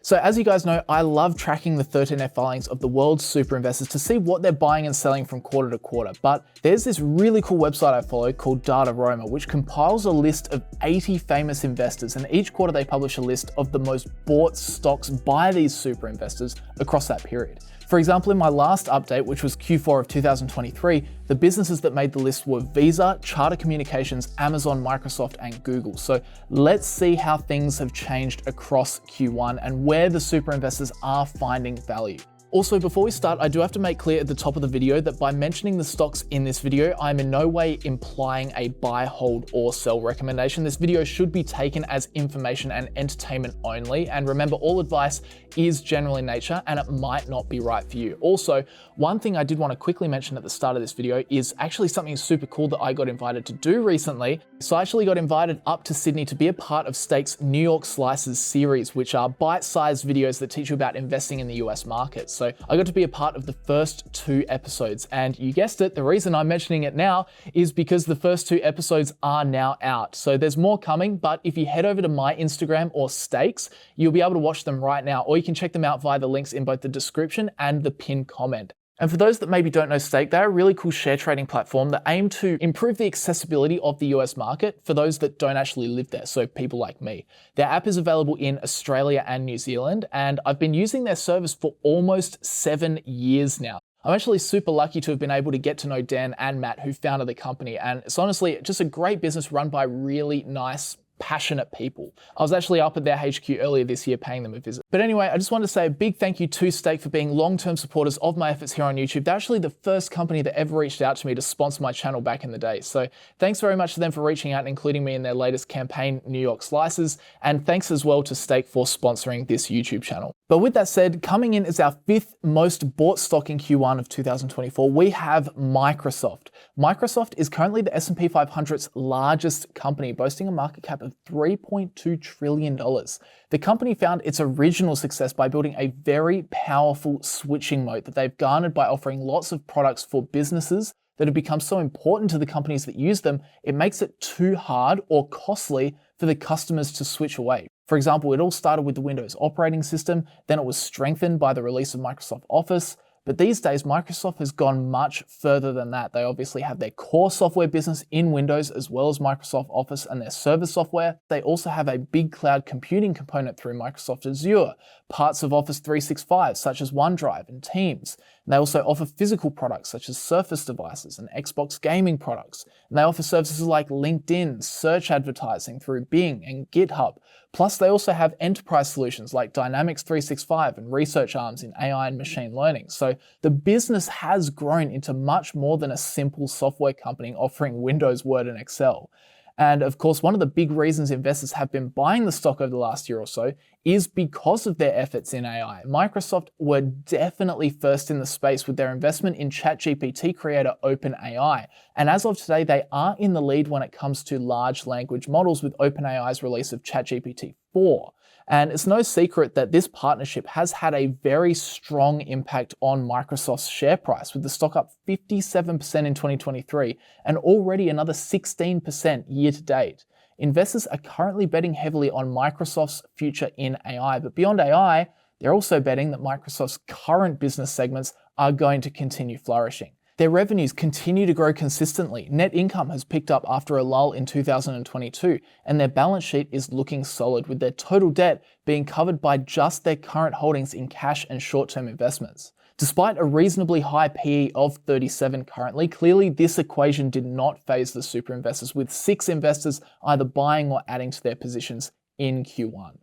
So as you guys know, I love tracking the 13F filings of the world's super investors to see what they're buying and selling from quarter to quarter. But there's this really cool website I follow called Dataroma, which compiles a list of 80 famous investors, and each quarter they publish a list of the most bought stocks by these super investors across that period. For example, in my last update, which was Q4 of 2023, the businesses that made the list were Visa, Charter Communications, Amazon, Microsoft, and Google. So let's see how things have changed across Q1 and where the super investors are finding value. Also, before we start, I do have to make clear at the top of the video that by mentioning the stocks in this video, I'm in no way implying a buy, hold, or sell recommendation. This video should be taken as information and entertainment only. And remember, all advice is general in nature and it might not be right for you. Also, one thing I did want to quickly mention at the start of this video is actually something super cool that I got invited to do recently. So I actually got invited up to Sydney to be a part of Stake's New York Slices series, which are bite-sized videos that teach you about investing in the US market. So I got to be a part of the first 2 episodes, and you guessed it, the reason I'm mentioning it now is because the first 2 episodes are now out. So there's more coming, but if you head over to my Instagram or Stakes, you'll be able to watch them right now, or you can check them out via the links in both the description and the pinned comment. And for those that maybe don't know Stake, they're a really cool share trading platform that aim to improve the accessibility of the US market for those that don't actually live there, so people like me. Their app is available in Australia and New Zealand, and I've been using their service for almost 7 years now. I'm actually super lucky to have been able to get to know Dan and Matt, who founded the company, and it's honestly just a great business run by really nice, passionate people. I was actually up at their HQ earlier this year paying them a visit. But anyway, I just wanted to say a big thank you to Stake for being long-term supporters of my efforts here on YouTube. They're actually the first company that ever reached out to me to sponsor my channel back in the day. So thanks very much to them for reaching out and including me in their latest campaign, New York Slices. And thanks as well to Stake for sponsoring this YouTube channel. But with that said, coming in as our 5th most bought stock in Q1 of 2024, we have Microsoft. Microsoft is currently the S&P 500's largest company, boasting a market cap of $3.2 trillion. The company found its original success by building a very powerful switching moat that they've garnered by offering lots of products for businesses that have become so important to the companies that use them, it makes it too hard or costly for the customers to switch away. For example, it all started with the Windows operating system, then it was strengthened by the release of Microsoft Office. But these days, Microsoft has gone much further than that. They obviously have their core software business in Windows, as well as Microsoft Office and their server software. They also have a big cloud computing component through Microsoft Azure, parts of Office 365, such as OneDrive and Teams. And they also offer physical products, such as Surface devices and Xbox gaming products. And they offer services like LinkedIn, search advertising through Bing and GitHub. Plus, they also have enterprise solutions like Dynamics 365 and research arms in AI and machine learning. So the business has grown into much more than a simple software company offering Windows, Word, and Excel. And of course, one of the big reasons investors have been buying the stock over the last year or so is because of their efforts in AI. Microsoft were definitely first in the space with their investment in ChatGPT creator OpenAI. And as of today, they are in the lead when it comes to large language models with OpenAI's release of ChatGPT 4. And it's no secret that this partnership has had a very strong impact on Microsoft's share price, with the stock up 57% in 2023 and already another 16% year to date. Investors are currently betting heavily on Microsoft's future in AI, but beyond AI, they're also betting that Microsoft's current business segments are going to continue flourishing. Their revenues continue to grow consistently. Net income has picked up after a lull in 2022, and their balance sheet is looking solid, with their total debt being covered by just their current holdings in cash and short-term investments. Despite a reasonably high PE of 37 currently, clearly this equation did not faze the super investors, with 6 investors either buying or adding to their positions in Q1.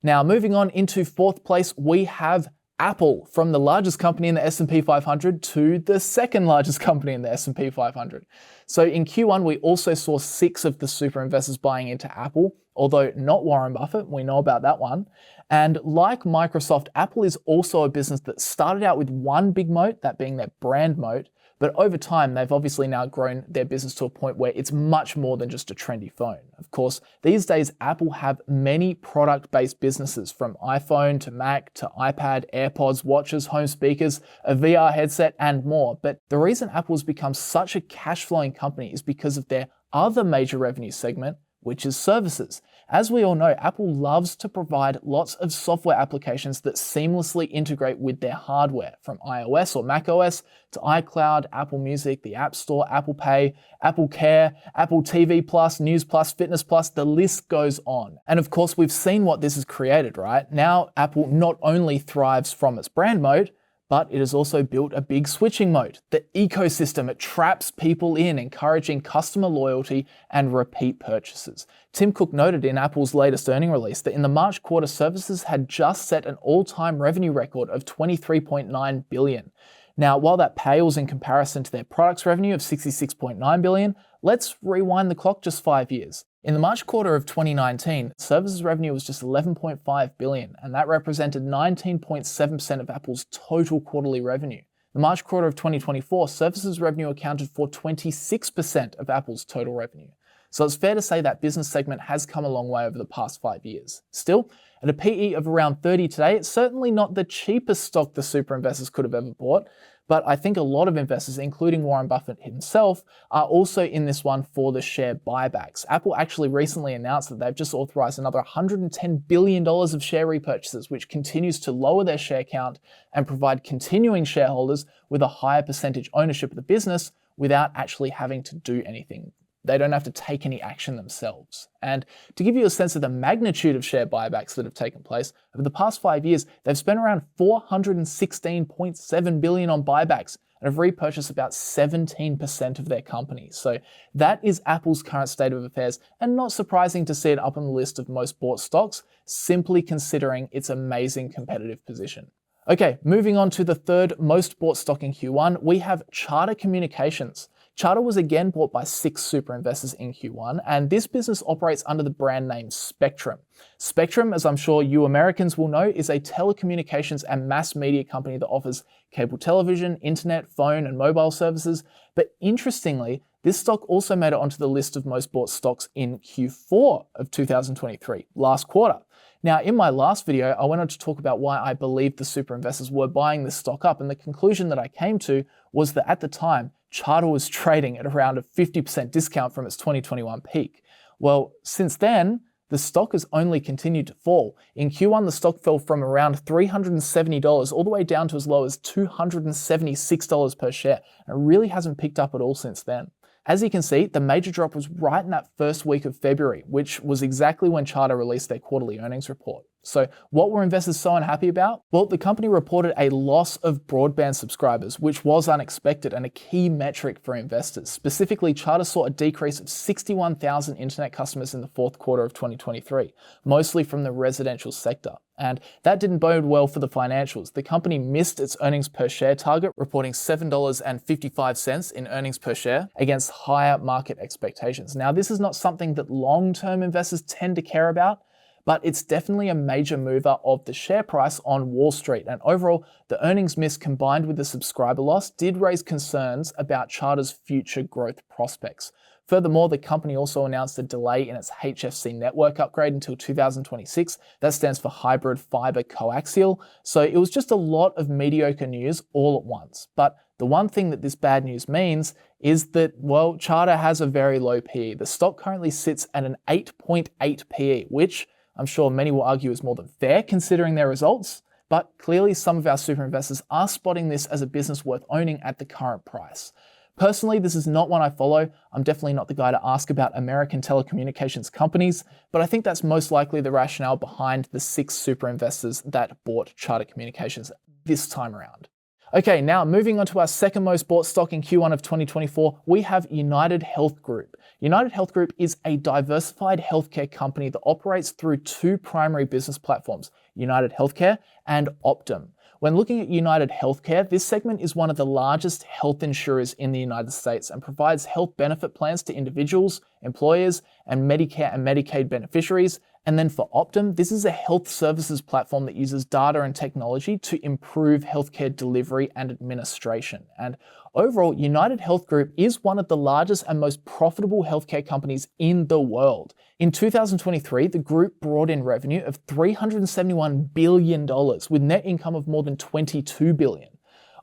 Now, moving on into 4th place, we have Apple, from the largest company in the S&P 500 to the second largest company in the S&P 500. So in Q1, we also saw 6 of the super investors buying into Apple, although not Warren Buffett, we know about that one. And like Microsoft, Apple is also a business that started out with one big moat, that being their brand moat, but over time, they've obviously now grown their business to a point where it's much more than just a trendy phone. Of course, these days, Apple have many product-based businesses, from iPhone to Mac to iPad, AirPods, watches, home speakers, a VR headset, and more. But the reason Apple's become such a cash-flowing company is because of their other major revenue segment, which is services. As we all know, Apple loves to provide lots of software applications that seamlessly integrate with their hardware, from iOS or macOS to iCloud, Apple Music, the App Store, Apple Pay, Apple Care, Apple TV Plus, News Plus, Fitness Plus, the list goes on. And of course, we've seen what this has created, right? Now, Apple not only thrives from its brand mode, but it has also built a big switching mode. The ecosystem, it traps people in, encouraging customer loyalty and repeat purchases. Tim Cook noted in Apple's latest earnings release that in the March quarter, services had just set an all-time revenue record of $23.9 billion. Now, while that pales in comparison to their products revenue of $66.9 billion, let's rewind the clock just 5 years. In the March quarter of 2019, services revenue was just $11.5 billion, and that represented 19.7% of Apple's total quarterly revenue. The March quarter of 2024, services revenue accounted for 26% of Apple's total revenue. So it's fair to say that business segment has come a long way over the past 5 years. Still, at a PE of around 30 today, it's certainly not the cheapest stock the super investors could have ever bought, but I think a lot of investors, including Warren Buffett himself, are also in this one for the share buybacks. Apple actually recently announced that they've just authorized another $110 billion of share repurchases, which continues to lower their share count and provide continuing shareholders with a higher percentage ownership of the business without actually having to do anything. They don't have to take any action themselves. And to give you a sense of the magnitude of share buybacks that have taken place, over the past 5 years, they've spent around $416.7 billion on buybacks and have repurchased about 17% of their company. So that is Apple's current state of affairs, and not surprising to see it up on the list of most bought stocks, simply considering its amazing competitive position. Okay, moving on to the third most bought stock in Q1, we have Charter Communications. Charter was again bought by 6 super investors in Q1, and this business operates under the brand name Spectrum. Spectrum, as I'm sure you Americans will know, is a telecommunications and mass media company that offers cable television, internet, phone, and mobile services. But interestingly, this stock also made it onto the list of most bought stocks in Q4 of 2023, last quarter. Now, in my last video, I went on to talk about why I believed the super investors were buying this stock up, and the conclusion that I came to was that at the time, Charter was trading at around a 50% discount from its 2021 peak. Well, since then, the stock has only continued to fall. In Q1, the stock fell from around $370 all the way down to as low as $276 per share, and it really hasn't picked up at all since then. As you can see, the major drop was right in that first week of February, which was exactly when Charter released their quarterly earnings report. So what were investors so unhappy about? Well, the company reported a loss of broadband subscribers, which was unexpected and a key metric for investors. Specifically, Charter saw a decrease of 61,000 internet customers in the fourth quarter of 2023, mostly from the residential sector. And that didn't bode well for the financials. The company missed its earnings per share target, reporting $7.55 in earnings per share against higher market expectations. Now, this is not something that long-term investors tend to care about, but it's definitely a major mover of the share price on Wall Street. And overall, the earnings miss combined with the subscriber loss did raise concerns about Charter's future growth prospects. Furthermore, the company also announced a delay in its HFC network upgrade until 2026. That stands for Hybrid Fiber Coaxial. So it was just a lot of mediocre news all at once. But the one thing that this bad news means is that, well, Charter has a very low PE. The stock currently sits at an 8.8 PE, which I'm sure many will argue is more than fair considering their results. But clearly some of our super investors are spotting this as a business worth owning at the current price. Personally, this is not one I follow. I'm definitely not the guy to ask about American telecommunications companies, but I think that's most likely the rationale behind the 6 super investors that bought Charter Communications this time around. Okay, now moving on to our second most bought stock in Q1 of 2024, we have United Health Group. United Health Group is a diversified healthcare company that operates through 2 primary business platforms, United Healthcare and Optum. When looking at United Healthcare, this segment is one of the largest health insurers in the United States and provides health benefit plans to individuals, employers, and Medicare and Medicaid beneficiaries. And then for Optum, this is a health services platform that uses data and technology to improve healthcare delivery and administration. And overall, United Health Group is one of the largest and most profitable healthcare companies in the world. In 2023, the group brought in revenue of $371 billion with net income of more than $22 billion.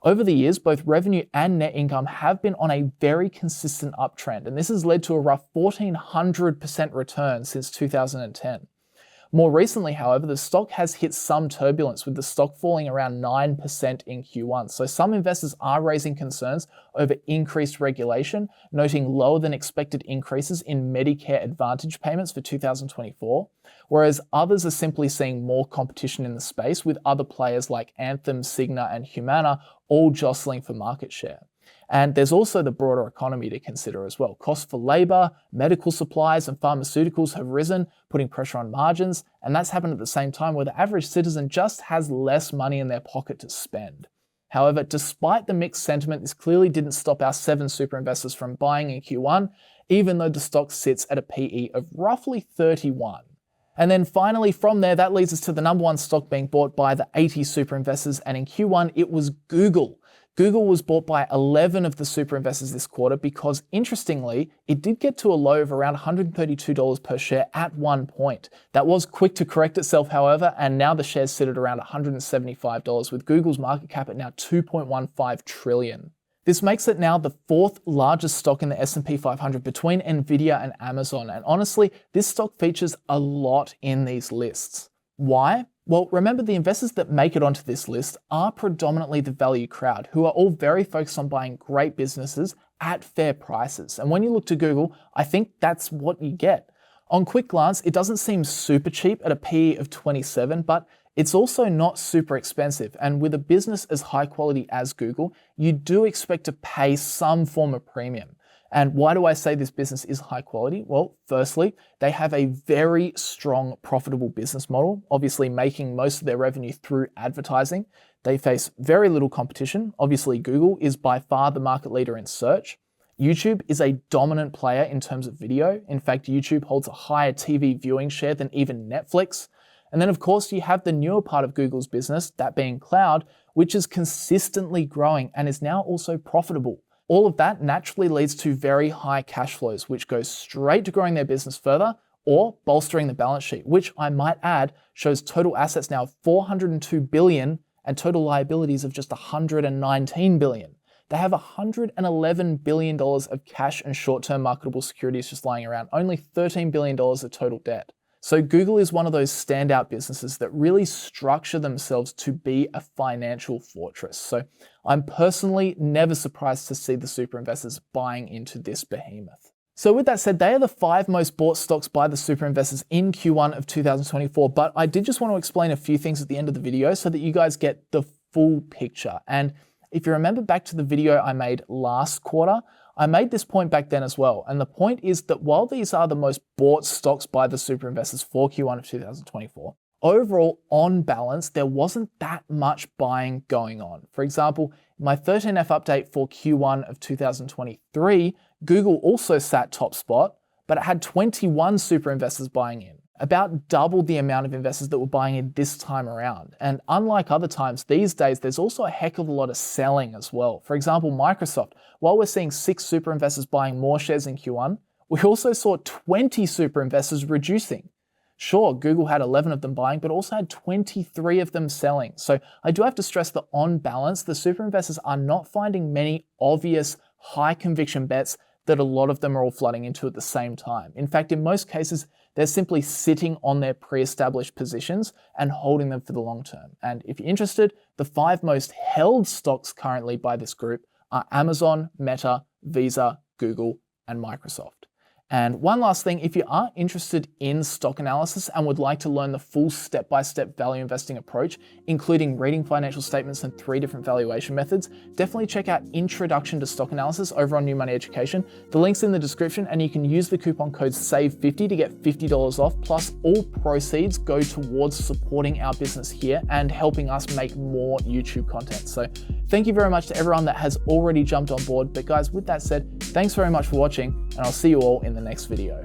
Over the years, both revenue and net income have been on a very consistent uptrend, and this has led to a rough 1,400% return since 2010. More recently, however, the stock has hit some turbulence, with the stock falling around 9% in Q1. So some investors are raising concerns over increased regulation, noting lower than expected increases in Medicare Advantage payments for 2024, whereas others are simply seeing more competition in the space, with other players like Anthem, Cigna, and Humana all jostling for market share. And there's also the broader economy to consider as well. Costs for labor, medical supplies, and pharmaceuticals have risen, putting pressure on margins, and that's happened at the same time where the average citizen just has less money in their pocket to spend. However, despite the mixed sentiment, this clearly didn't stop our 7 super investors from buying in Q1, even though the stock sits at a PE of roughly 31. And then finally from there, that leads us to the number 1 stock being bought by the 80 super investors, and in Q1 it was Google. Google was bought by 11 of the super investors this quarter because, interestingly, it did get to a low of around $132 per share at one point. That was quick to correct itself, however, and now the shares sit at around $175, with Google's market cap at now $2.15 trillion. This makes it now the 4th largest stock in the S&P 500 between Nvidia and Amazon, and honestly, this stock features a lot in these lists. Why? Well, remember, the investors that make it onto this list are predominantly the value crowd, who are all very focused on buying great businesses at fair prices. And when you look to Google, I think that's what you get. On quick glance, it doesn't seem super cheap at a PE of 27, but it's also not super expensive. And with a business as high quality as Google, you do expect to pay some form of premium. And why do I say this business is high quality? Well, firstly, they have a very strong, profitable business model, obviously making most of their revenue through advertising. They face very little competition. Obviously, Google is by far the market leader in search. YouTube is a dominant player in terms of video. In fact, YouTube holds a higher TV viewing share than even Netflix. And then, of course, you have the newer part of Google's business, that being cloud, which is consistently growing and is now also profitable. All of that naturally leads to very high cash flows, which goes straight to growing their business further or bolstering the balance sheet, which I might add shows total assets now of $402 billion and total liabilities of just $119 billion. They have $111 billion of cash and short-term marketable securities just lying around, only $13 billion of total debt. So Google is one of those standout businesses that really structure themselves to be a financial fortress. So I'm personally never surprised to see the super investors buying into this behemoth. So with that said, they are the 5 most bought stocks by the super investors in Q1 of 2024, but I did just want to explain a few things at the end of the video so that you guys get the full picture. And if you remember back to the video I made last quarter, I made this point back then as well. And the point is that while these are the most bought stocks by the super investors for Q1 of 2024, overall, on balance, there wasn't that much buying going on. For example, in my 13F update for Q1 of 2023, Google also sat top spot, but it had 21 super investors buying in, about double the amount of investors that were buying in this time around. And unlike other times, these days, there's also a heck of a lot of selling as well. For example, Microsoft, while we're seeing 6 super investors buying more shares in Q1, we also saw 20 super investors reducing. Sure, Google had 11 of them buying, but also had 23 of them selling. So I do have to stress that on balance, the super investors are not finding many obvious high conviction bets that a lot of them are all flooding into at the same time. In fact, in most cases, they're simply sitting on their pre-established positions and holding them for the long term. And if you're interested, the 5 most held stocks currently by this group are Amazon, Meta, Visa, Google, and Microsoft. And one last thing, if you are interested in stock analysis and would like to learn the full step-by-step value investing approach, including reading financial statements and 3 different valuation methods, definitely check out Introduction to Stock Analysis over on New Money Education. The link's in the description, and you can use the coupon code SAVE50 to get $50 off, plus all proceeds go towards supporting our business here and helping us make more YouTube content. So thank you very much to everyone that has already jumped on board. But guys, with that said, thanks very much for watching, and I'll see you all in the next video.